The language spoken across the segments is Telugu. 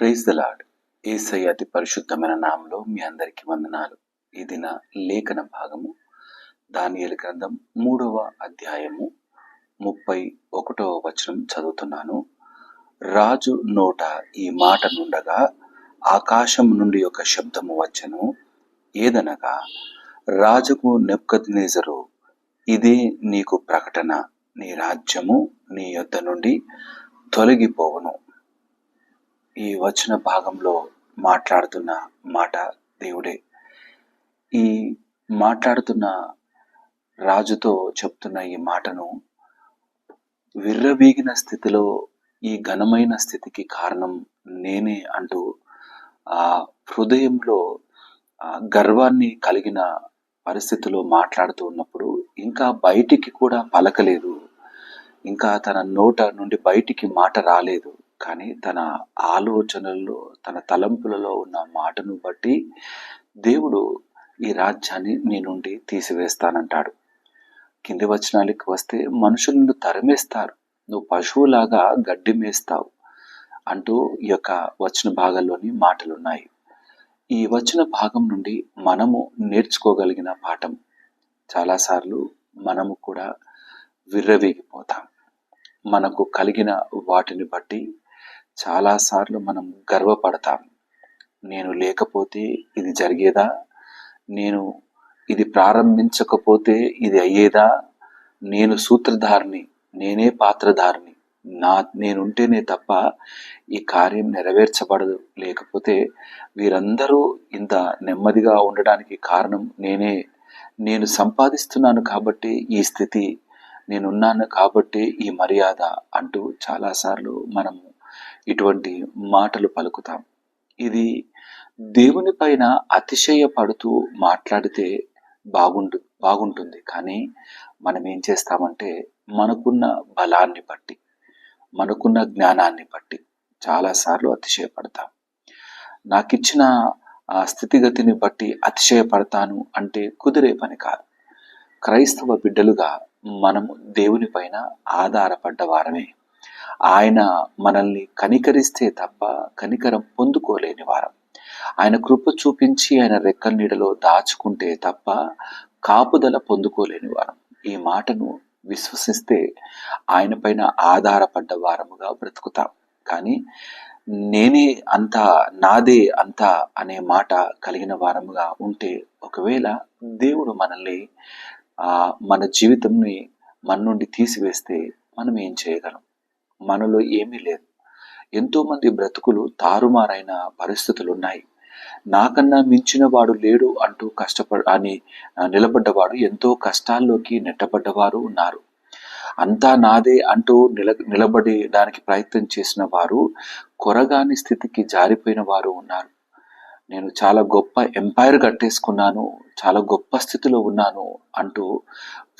Praise the lord. యేసయ్య అతి పరిశుద్ధమైన నామములో మీ అందరికీ వందనాలు. ఈ దిన లేఖన భాగము దానియేలు గ్రంథం 3వ అధ్యాయము 31వ వచనం చదువుతున్నాను. రాజు నోట ఈ మాట నుండగా ఆకాశం నుండి ఒక శబ్దము వచ్చెను. ఏదనగా, రాజుకు నెబుకద్నెజరు, ఇదే నీకు ప్రకటన, నీ రాజ్యము నీ యొద్ద నుండి తొలగిపోవును. ఈ వచన భాగంలో మాట్లాడుతున్న మాట దేవుడే. ఈ మాట్లాడుతున్న రాజుతో చెప్తున్న ఈ మాటను విర్రవీగిన స్థితిలో ఈ ఘనమైన స్థితికి కారణం నేనే అంటూ ఆ హృదయంలో గర్వాన్ని కలిగిన పరిస్థితిలో మాట్లాడుతూ ఉన్నప్పుడు ఇంకా బయటికి కూడా పలకలేదు. ఇంకా తన నోట నుండి బయటికి మాట రాలేదు. కానీ తన ఆలోచనల్లో, తన తలంపులలో ఉన్న మాటను బట్టి దేవుడు ఈ రాజ్యాన్ని నీ నుండి తీసివేస్తానంటాడు. కింది వచనాలకి వస్తే, మనుషులను తరిమేస్తారు, నువ్వు పశువులాగా గడ్డి మేస్తావు అంటూ ఈ యొక్క వచన భాగంలోని మాటలున్నాయి. ఈ వచన భాగం నుండి మనము నేర్చుకోగలిగిన పాఠం, చాలాసార్లు మనము కూడా విర్రవీగిపోతాం. మనకు కలిగిన వాటిని బట్టి చాలాసార్లు మనం గర్వపడతాం. నేను లేకపోతే ఇది జరిగేదా? నేను ఇది ప్రారంభించకపోతే ఇది అయ్యేదా? నేను సూత్రధారిని, నేనే పాత్రధారిని, నేనుంటేనే తప్ప ఈ కార్యం నెరవేర్చబడదు. లేకపోతే వీరందరూ ఇంత నెమ్మదిగా ఉండడానికి కారణం నేనే. నేను సంపాదిస్తున్నాను కాబట్టి ఈ స్థితి, నేనున్నాను కాబట్టి ఈ మర్యాద అంటూ చాలాసార్లు మనము ఇటువంటి మాటలు పలుకుతాం. ఇది దేవుని పైన అతిశయపడుతూ మాట్లాడితే బాగుంటుంది. కానీ మనం ఏం చేస్తామంటే, మనకున్న బలాన్ని బట్టి, మనకున్న జ్ఞానాన్ని బట్టి చాలాసార్లు అతిశయపడతాం. నాకిచ్చిన ఆ స్థితిగతిని బట్టి అతిశయపడతాను అంటే కుదిరే పని కాదు. క్రైస్తవ బిడ్డలుగా మనము దేవుని పైన ఆధారపడ్డ వారమే. ఆయన మనల్ని కనికరిస్తే తప్ప కనికరం పొందుకోలేని వారం. ఆయన కృప చూపించి ఆయన రెక్కల నీడలో దాచుకుంటే తప్ప కాపుదల పొందుకోలేని వారం. ఈ మాటను విశ్వసిస్తే ఆయన పైన ఆధారపడ్డ వారముగా బ్రతుకుతాం. కానీ నేనే అంతా, నాదే అంతా అనే మాట కలిగిన వారముగా ఉంటే, ఒకవేళ దేవుడు మనల్ని మన జీవితంని మన నుండి తీసివేస్తే మనం ఏం చేయగలం? మనలో ఏమీ లేదు. ఎంతో మంది బ్రతుకులు తారుమారైన పరిస్థితులు ఉన్నాయి. నాకన్నా మించిన వాడు లేడు అంటూ నిలబడ్డవాడు ఎంతో కష్టాల్లోకి నెట్టబడ్డవారు ఉన్నారు. అంతా నాదే అంటూ నిలబడి దానికి ప్రయత్నం చేసిన వారు కొరగాని స్థితికి జారిపోయిన వారు ఉన్నారు. నేను చాలా గొప్ప ఎంపైర్ కట్టేసుకున్నాను, చాలా గొప్ప స్థితిలో ఉన్నాను అంటూ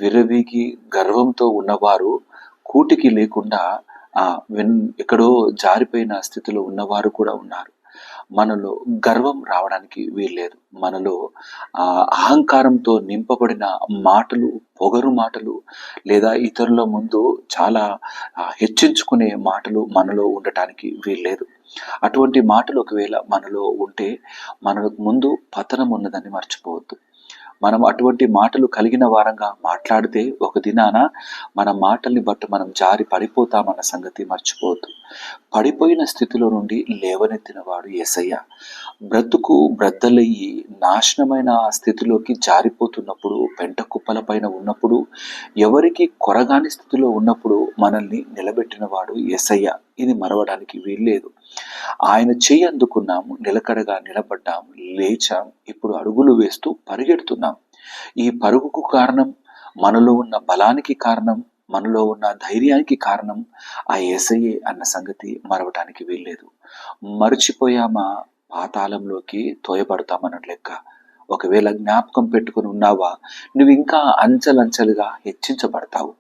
విర్రవీగి గర్వంతో ఉన్నవారు కూటికి లేకుండా ఎక్కడో జారిపోయిన స్థితిలో ఉన్నవారు కూడా ఉన్నారు. మనలో గర్వం రావడానికి వీల్లేదు. మనలో అహంకారంతో నింపబడిన మాటలు, పొగరు మాటలు, లేదా ఇతరుల ముందు చాలా హెచ్చించుకునే మాటలు మనలో ఉండటానికి వీల్లేదు. అటువంటి మాటలు ఒకవేళ మనలో ఉంటే మనకు ముందు పతనం ఉన్నదని మర్చిపోవద్దు. మనం అటువంటి మాటలు కలిగిన వారంగా మాట్లాడితే ఒక దినాన మన మాటల్ని బట్టి మనం జారి పడిపోతామన్న సంగతి మర్చిపోవద్దు. పడిపోయిన స్థితిలో నుండి లేవనెత్తిన వాడు యేసయ్య. బ్రతుకు బ్రద్దలయ్యి నాశనమైన స్థితిలోకి జారిపోతున్నప్పుడు, పెంట కుప్పల పైన ఉన్నప్పుడు, ఎవరికి కొరగాని స్థితిలో ఉన్నప్పుడు మనల్ని నిలబెట్టిన వాడు యేసయ్య. ఇది మరవడానికి వీల్లేదు. ఆయన చెయ్యి అందుకున్నాము, నిలకడగా నిలబడ్డాము, లేచాం, ఇప్పుడు అడుగులు వేస్తూ పరిగెడుతున్నాం. ఈ పరుగుకు కారణం, మనలో ఉన్న బలానికి కారణం, మనలో ఉన్న ధైర్యానికి కారణం ఆ యేసయ్యే అన్న సంగతి మరవటానికి వీల్లేదు. మరచిపోయామా, పాతాళంలోకి తోయబడతామన్న లెక్క. ఒకవేళ జ్ఞాపకం పెట్టుకుని ఉన్నావా, నువ్వు ఇంకా అంచెలంచెలుగా హెచ్చించబడతావు.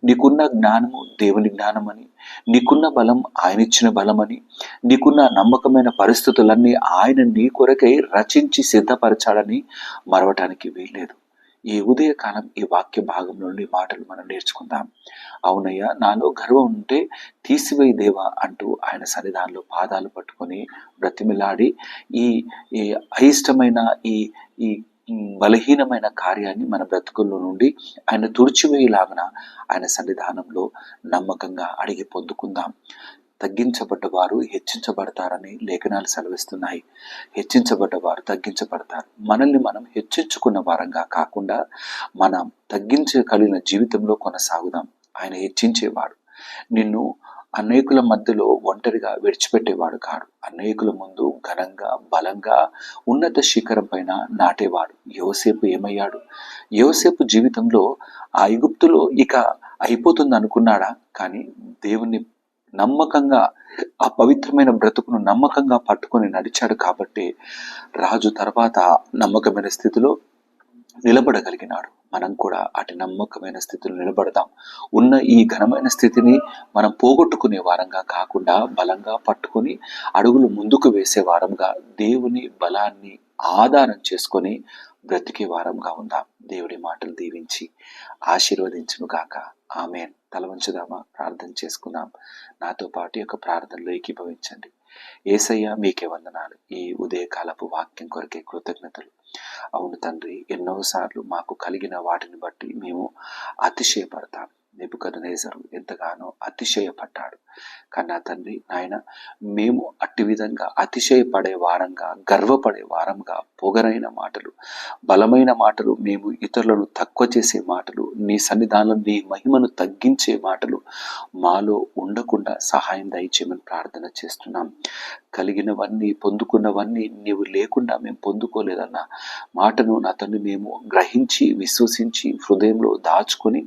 నీకున్న జ్ఞానము దేవుని జ్ఞానమని, నీకున్న బలం ఆయన ఇచ్చిన బలమని, నీకున్న నమ్మకమైన పరిస్థితులన్నీ ఆయన నీ కొరకై రచించి సిద్ధపరచాడని మరవటానికి వీల్లేదు. ఈ ఉదయకాలం ఈ వాక్య భాగం నుండి మాటలు మనం నేర్చుకుందాం. అవునయ్యా, నాలో గర్వం ఉంటే తీసివేయి దేవా అంటూ ఆయన సన్నిధానంలో పాదాలు పట్టుకొని బ్రతిమిలాడి ఈ ఈ అయిష్టమైన ఈ ఈ బలహీనమైన కార్యాన్ని మన బ్రతుకుల్లో నుండి ఆయన తుడిచివేయలాగున ఆయన సన్నిధానంలో నమ్మకంగా అడిగి పొందుకుందాం. తగ్గించబడ్డవారు హెచ్చించబడతారని లేఖనాలు సెలవిస్తున్నాయి. హెచ్చించబడ్డవారు తగ్గించబడతారు. మనల్ని మనం హెచ్చించుకున్న వారంగా కాకుండా మనం తగ్గించగలిగిన జీవితంలో కొనసాగుదాం. ఆయన హెచ్చించేవాడు. నిన్ను అనేకుల మధ్యలో ఒంటరిగా విడిచిపెట్టేవాడు కాడు. అనేకుల ముందు ఘనంగా బలంగా ఉన్నత శిఖరం పైన నాటేవాడు. యోసేపు ఏమయ్యాడు? యోసేపు జీవితంలో ఆ ఐగుప్తులో ఇక అయిపోతుంది అనుకున్నాడా? కానీ దేవుని నమ్మకంగా ఆ పవిత్రమైన బ్రతుకును నమ్మకంగా పట్టుకొని నడిచాడు కాబట్టి రాజు తర్వాత నమ్మకమైన స్థితిలో నిలబడగలిగినాడు. మనం కూడా అటు నమ్మకమైన స్థితిలో నిలబడదాం. ఉన్న ఈ ఘనమైన స్థితిని మనం పోగొట్టుకునే వారంగా కాకుండా బలంగా పట్టుకొని అడుగులు ముందుకు వేసే వారంగా దేవుని బలాన్ని ఆధారం చేసుకొని బ్రతికే వారంగా ఉందాం. దేవుడి మాటలు దీవించి ఆశీర్వదించును గాక. ఆమేన్. తల వంచుదామా? ప్రార్థన చేసుకుందాం. నాతో పాటు యొక్క ప్రార్థనలో ఏకీభవించండి. యేసయ్య, మీకే వందనాలు. ఈ ఉదయకాలపు వాక్యం కొరకే కృతజ్ఞతలు. అవును తండ్రి, ఎన్నోసార్లు మాకు కలిగిన వాటిని బట్టి మేము అతిశయపడతాం. నెబుకద్నెజరు ఎంతగానో అతిశయపడ్డాడు. కన్నా తండ్రి నాయన, మేము అట్టి విధంగా అతిశయపడే వారంగా, గర్వపడే వారంగా, పొగరైన మాటలు, బలమైన మాటలు, మేము ఇతరులను తక్కువ చేసే మాటలు, నీ సన్నిధానంలో నీ మహిమను తగ్గించే మాటలు మాలో ఉండకుండా సహాయం దయచేయమని ప్రార్థన చేస్తున్నాం. కలిగినవన్నీ, పొందుకున్నవన్నీ నీవు లేకుండా మేము పొందుకోలేదన్న మాటను నా తండ్రి మేము గ్రహించి విశ్వసించి హృదయంలో దాచుకొని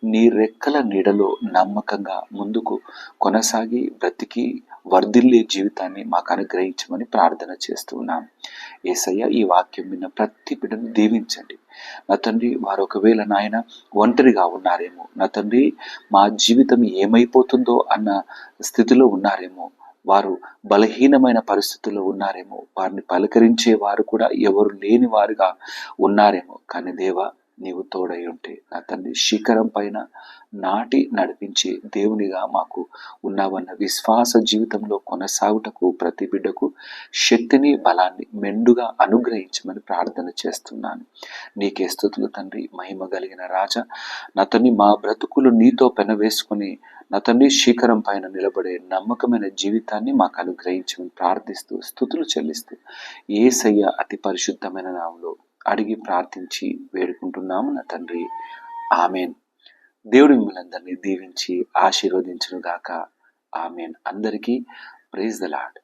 నీ రెక్కల నీడలో నమ్మకంగా ముందుకు కొనసాగి బ్రతికి వర్ధిల్లే జీవితాన్ని మాకు అనుగ్రహించమని ప్రార్థన చేస్తున్నాం. యేసయ్య, ఈ వాక్యం విన్న ప్రతి బిడ్డను దీవించండి. నా తండ్రి, వారు ఒకవేళ నాయన ఒంటరిగా ఉన్నారేమో, నా తండ్రి మా జీవితం ఏమైపోతుందో అన్న స్థితిలో ఉన్నారేమో, వారు బలహీనమైన పరిస్థితుల్లో ఉన్నారేమో, వారిని పలకరించే వారు కూడా ఎవరు లేని వారుగా ఉన్నారేమో. కానీ దేవా, నీవు తోడై ఉంటే నా తండ్రి శిఖరం పైన నాటి నడిపించే దేవునిగా మాకు ఉన్నావన్న విశ్వాస జీవితంలో కొనసాగుటకు ప్రతి బిడ్డకు శక్తిని బలాన్ని మెండుగా అనుగ్రహించమని ప్రార్థన చేస్తున్నాను. నీకే స్తుతులు తండ్రి, మహిమ కలిగిన రాజా. నా తండ్రి, మా బ్రతుకులు నీతో పెనవేసుకుని నా తండ్రి శిఖరం పైన నిలబడే నమ్మకమైన జీవితాన్ని మాకు అనుగ్రహించమని ప్రార్థిస్తూ స్తుతులు చెల్లిస్తూ యేసయ్య అతి పరిశుద్ధమైన నామములో అడిగి ప్రార్థించి వేడుకుంటున్నాము నా తండ్రి. ఆమెన్. దేవుడు మిమ్మల్ని అందరినీ దీవించి ఆశీర్వదించును గాక. ఆమెన్. అందరికీ ప్రైజ్ ద లార్డ్.